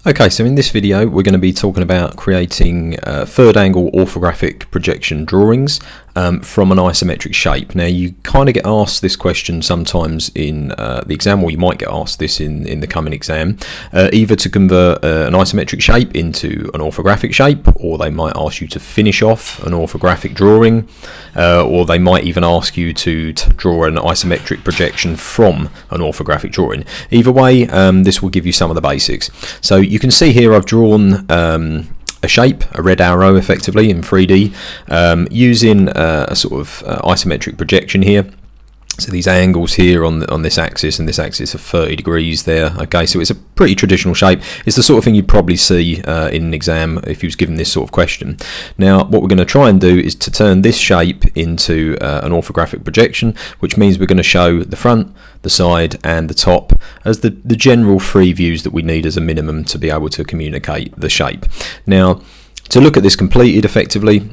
Okay, so in this video we're going to be talking about creating third angle orthographic projection drawings from an isometric shape. Now you kind of get asked this question sometimes in the exam, or you might get asked this in the coming exam, either to convert an isometric shape into an orthographic shape, or they might ask you to finish off an orthographic drawing, or they might even ask you to draw an isometric projection from an orthographic drawing. Either way, this will give you some of the basics. So you can see here I've drawn a shape, a red arrow effectively in 3D, using a sort of isometric projection here. So these angles here on this axis and this axis are 30 degrees there. Okay, so it's a pretty traditional shape. It's the sort of thing you'd probably see in an exam if you was given this sort of question. Now what we're going to try and do is to turn this shape into an orthographic projection, which means we're going to show the front, the side and the top as the general three views that we need as a minimum to be able to communicate the shape. Now to look at this completed effectively,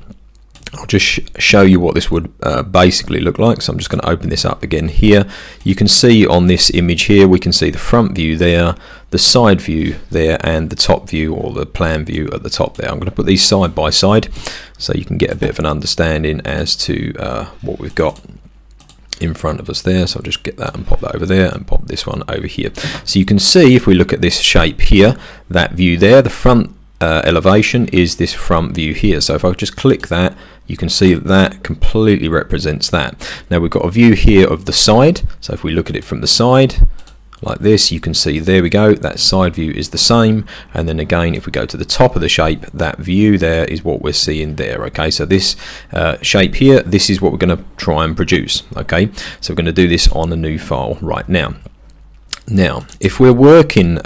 I'll just show you what this would basically look like. So I'm just going to open this up again here. You can see on this image here, we can see the front view there, the side view there, and the top view or the plan view at the top there. I'm going to put these side by side so you can get a bit of an understanding as to what we've got in front of us there. So I'll just get that and pop that over there and pop this one over here. So you can see if we look at this shape here, that view there, the front elevation is this front view here. So if I just click that, you can see that that completely represents that. Now we've got a view here of the side. So if we look at it from the side like this, you can see there we go, that side view is the same. And then again, if we go to the top of the shape, that view there is what we're seeing there. Okay, so this shape here, this is what we're going to try and produce. Okay, so we're going to do this on a new file right now. Now if we're working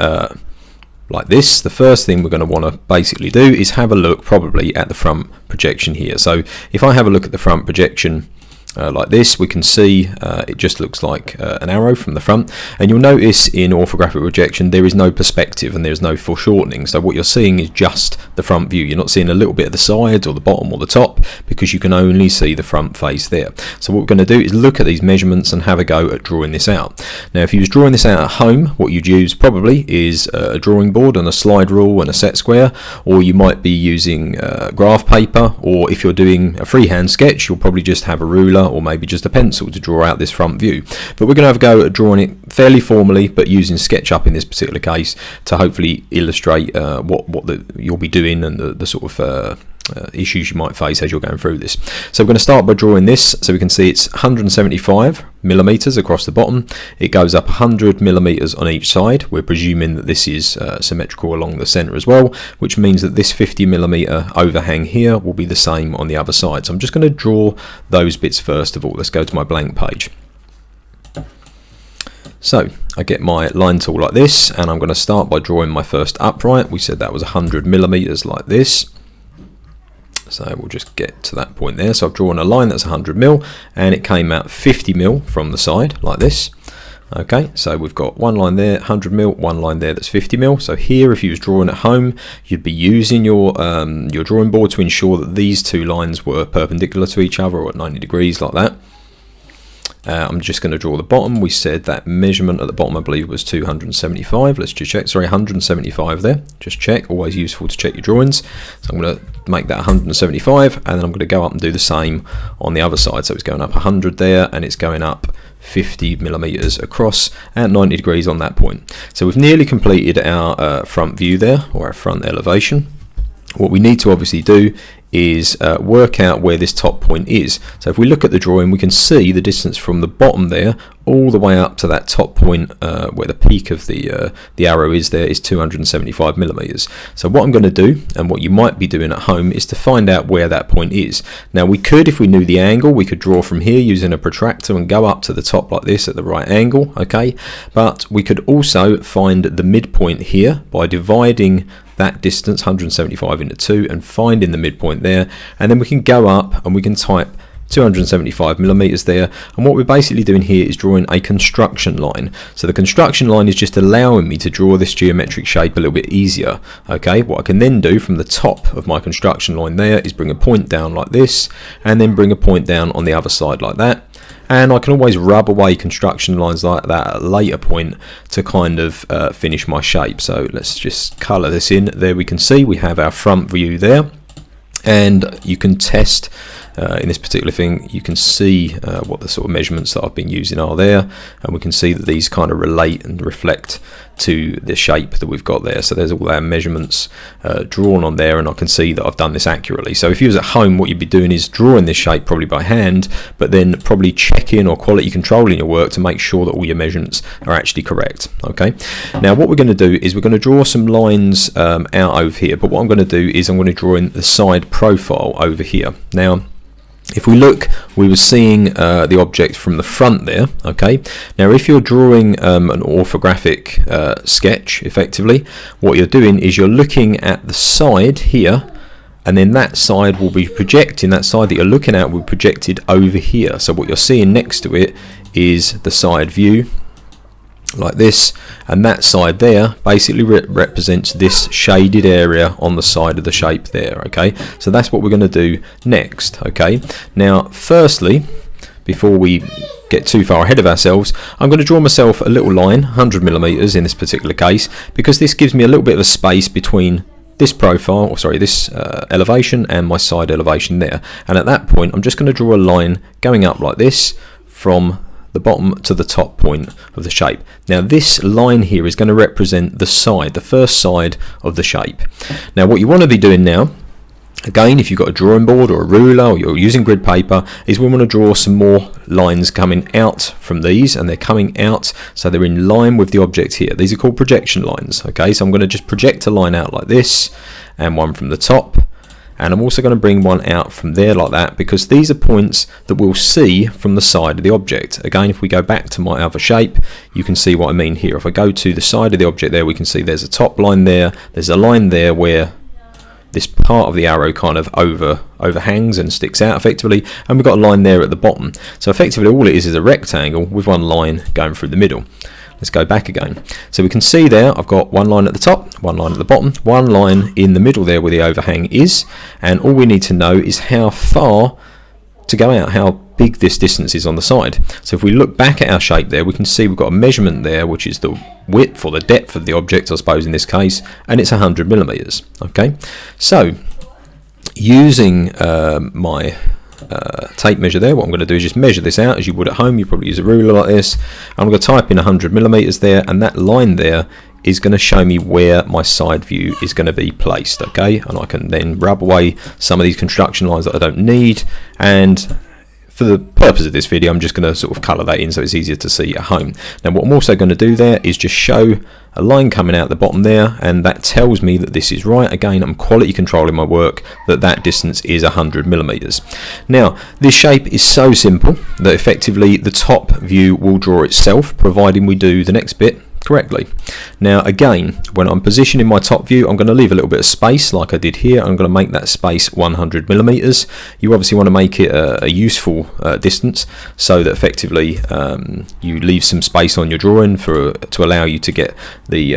like this, the first thing we're going to want to basically do is have a look probably at the front projection here. So if I have a look at the front projection like this, we can see it just looks like an arrow from the front, and you'll notice in orthographic projection there is no perspective and there's no foreshortening. So what you're seeing is just the front view. You're not seeing a little bit of the sides or the bottom or the top, because you can only see the front face there. So what we're going to do is look at these measurements and have a go at drawing this out. Now if you was drawing this out at home, what you'd use probably is a drawing board and a slide rule and a set square, or you might be using graph paper, or if you're doing a freehand sketch, you'll probably just have a ruler or maybe just a pencil to draw out this front view. But we're going to have a go at drawing it fairly formally, but using SketchUp in this particular case to hopefully illustrate what you'll be doing and the sort of issues you might face as you're going through this. So we're going to start by drawing this. So we can see it's 175 millimeters across the bottom. It goes up 100 millimeters on each side. We're presuming that this is symmetrical along the center as well, which means that this 50 millimeter overhang here will be the same on the other side. So I'm just going to draw those bits first of all. Let's go to my blank page. So I get my line tool like this, and I'm going to start by drawing my first upright. We said that was 100 millimeters like this. So we'll just get to that point there. So I've drawn a line that's 100 mil, and it came out 50 mil from the side like this. Okay, so we've got one line there, 100 mil, one line there that's 50 mil. So here, if you was drawing at home, you'd be using your drawing board to ensure that these two lines were perpendicular to each other or at 90 degrees like that. I'm just going to draw the bottom. We said that measurement at the bottom, I believe, was 275. Let's just check. Sorry, 175 there. Just check. Always useful to check your drawings. So I'm going to make that 175, and then I'm going to go up and do the same on the other side. So it's going up 100 there, and it's going up 50 millimeters across at 90 degrees on that point. So we've nearly completed our front view there, or our front elevation. What we need to obviously do is work out where this top point is. So if we look at the drawing, we can see the distance from the bottom there all the way up to that top point where the peak of the arrow is there is 275 millimeters. So what I'm going to do, and what you might be doing at home, is to find out where that point is. Now we could, if we knew the angle, we could draw from here using a protractor and go up to the top like this at the right angle, okay? But we could also find the midpoint here by dividing that distance 175 into 2 and finding the midpoint there, and then we can go up and we can type 275 millimeters there, and what we're basically doing here is drawing a construction line. So the construction line is just allowing me to draw this geometric shape a little bit easier. Okay, what I can then do from the top of my construction line there is bring a point down like this, and then bring a point down on the other side like that, and I can always rub away construction lines like that at a later point to kind of finish my shape. So let's just colour this in. There we can see we have our front view there, and you can test in this particular thing, you can see what the sort of measurements that I've been using are there, and we can see that these kind of relate and reflect to the shape that we've got there. So there's all our measurements drawn on there, and I can see that I've done this accurately. So if you was at home, what you'd be doing is drawing this shape probably by hand, but then probably checking or quality controlling your work to make sure that all your measurements are actually correct. Okay, now what we're going to do is we're going to draw some lines out over here, but what I'm going to do is I'm going to draw in the side profile over here. Now if we look, we were seeing the object from the front there. Okay, now if you're drawing an orthographic sketch, effectively what you're doing is you're looking at the side here, and then that side will be projecting, that side that you're looking at will be projected over here. So what you're seeing next to it is the side view like this, and that side there basically represents this shaded area on the side of the shape there. Okay, so that's what we're going to do next. Okay, now firstly, before we get too far ahead of ourselves, I'm going to draw myself a little line, 100mm in this particular case, because this gives me a little bit of a space between this profile, or sorry, this elevation and my side elevation there. And at that point I'm just going to draw a line going up like this from the bottom to the top point of the shape. Now this line here is going to represent the side, the first side of the shape. Now what you want to be doing now, again, if you've got a drawing board or a ruler or you're using grid paper, is we want to draw some more lines coming out from these, and they're coming out so they're in line with the object here. These are called projection lines. Okay, so I'm going to just project a line out like this, and one from the top, and I'm also going to bring one out from there like that, because these are points that we'll see from the side of the object. Again, if we go back to my other shape, you can see what I mean here. If I go to the side of the object there, we can see there's a top line there, there's a line there where this part of the arrow kind of overhangs and sticks out effectively, and we've got a line there at the bottom. So effectively all it is a rectangle with one line going through the middle. Let's go back again. So we can see there I've got one line at the top, one line at the bottom, one line in the middle there where the overhang is, and all we need to know is how far to go out, how big this distance is on the side. So if we look back at our shape there, we can see we've got a measurement there, which is the width or the depth of the object, I suppose in this case, and it's 100mm. Okay, so using my tape measure there, what I'm going to do is just measure this out as you would at home. You probably use a ruler like this. I'm going to type in 100mm there, and that line there is going to show me where my side view is going to be placed. Okay, and I can then rub away some of these construction lines that I don't need, and for the purpose of this video I'm just going to sort of colour that in so it's easier to see at home. Now what I'm also going to do there is just show a line coming out the bottom there, and that tells me that this is right. Again, I'm quality controlling my work, that distance is 100mm. Now this shape is so simple that effectively the top view will draw itself, providing we do the next bit correctly. Now again, when I'm positioning my top view, I'm going to leave a little bit of space like I did here. I'm going to make that space 100mm. You obviously want to make it a useful distance, so that effectively you leave some space on your drawing to allow you to get the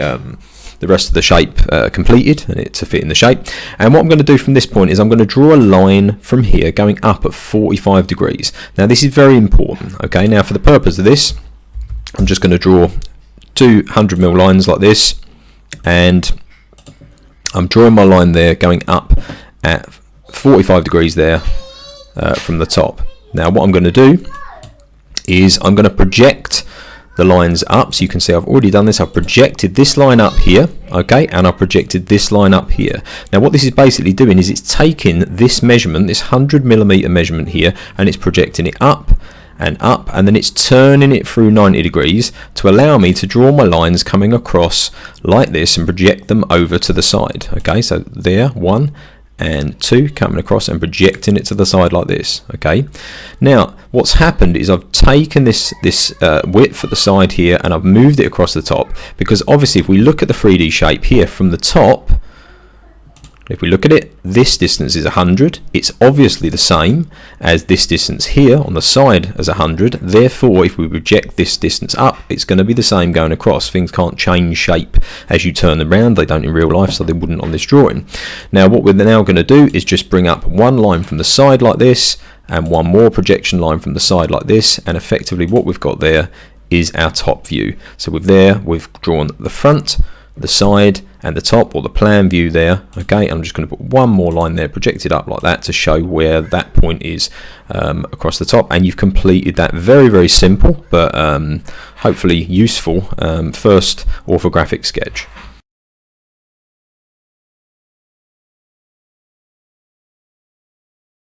rest of the shape completed and it to fit in the shape. And what I'm going to do from this point is I'm going to draw a line from here going up at 45 degrees. Now this is very important. Okay, now for the purpose of this, I'm just going to draw 200mm lines like this, and I'm drawing my line there going up at 45 degrees there from the top. Now what I'm going to do is I'm going to project the lines up, so you can see I've already done this. I've projected this line up here, okay, and I've projected this line up here. Now what this is basically doing is it's taking this measurement, this 100mm measurement here, and it's projecting it up, and then it's turning it through 90 degrees to allow me to draw my lines coming across like this and project them over to the side. Okay, so there, 1 and 2 coming across and projecting it to the side like this. Okay, now what's happened is I've taken this width at the side here and I've moved it across the top, because obviously if we look at the 3D shape here from the top, if we look at it, this distance is 100. It's obviously the same as this distance here on the side as 100. Therefore, if we project this distance up, it's going to be the same going across. Things can't change shape as you turn them around. They don't in real life, so they wouldn't on this drawing. Now, what we're now going to do is just bring up one line from the side like this, and one more projection line from the side like this, and effectively what we've got there is our top view. So we've drawn the front, the side and the top, or the plan view there. Okay, I'm just going to put one more line there projected up like that to show where that point is across the top, and you've completed that very, very simple but hopefully useful first orthographic sketch.